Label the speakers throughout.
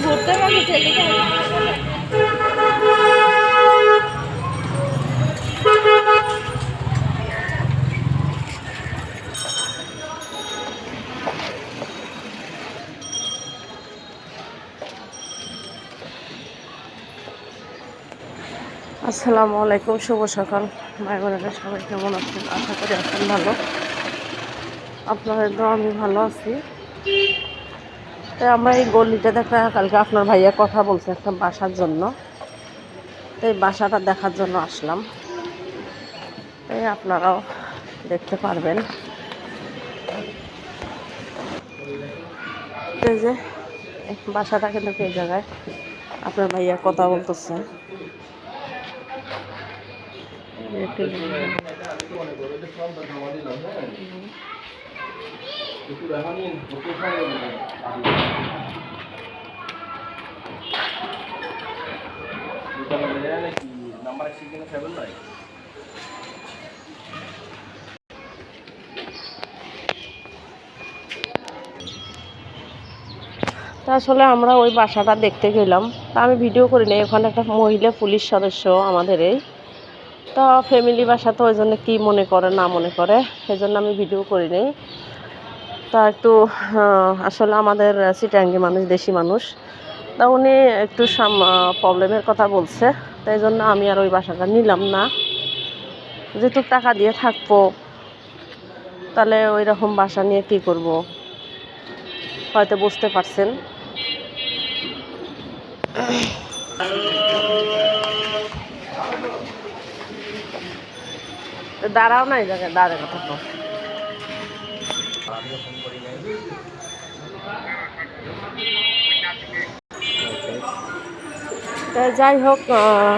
Speaker 1: ঘুরতে আসসালামু আলাইকুম, শুভ সকাল ভাই বোনেরা, সবাই কেমন আছেন? আশা করি আছেন ভালো। আপনাদের তো আমি ভালো আছি। তাই আমরা এই গলিটা দেখা, কালকে আপনার ভাইয়া কথা বলছে একটা বাসার জন্য, তাই বাসাটা দেখার জন্য আসলাম। তাই আপনারাও দেখতে পারবেন। এই যে বাসাটা কিন্তু এই জায়গায় আপনার ভাইয়া কথা বলতেছে। তা আসলে আমরা ওই বাসাটা দেখতে গেলাম, তা আমি ভিডিও করি নাই। ওখানে একটা মহিলা পুলিশ সদস্য আমাদের এই তো ফ্যামিলি বাসা, তো ওই জন্য কী মনে করে না মনে করে সেজন্য আমি ভিডিও করি নাই। তা একটু আসলে আমাদের চিটাঙ্গি মানুষ, দেশি মানুষ, তা উনি একটু প্রবলেমের কথা বলছে, তাই জন্য আমি আর ওই বাসাটা নিলাম না। যেহেতু টাকা দিয়ে থাকবো, তাহলে ওই রকম বাসা নিয়ে কী করব, হয়তো বুঝতে পারছেন। দাঁড়াও না, এই জায়গায় দাঁড়ায় কথা তো। যাই হোক,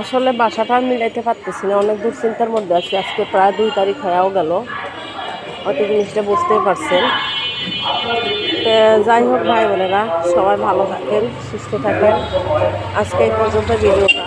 Speaker 1: আসলে বাসাটা মিলাইতে পারতেছি না, অনেক দুশ্চিন্তার মধ্যে আছি। আজকে প্রায় 2 তারিখ হয়েও গেল, হয়তো জিনিসটা বুঝতেই পারছেন। যাই হোক ভাই বোনেরা, সবাই ভালো থাকেন, সুস্থ থাকেন। আজকে এই পর্যন্ত ভিডিওটা।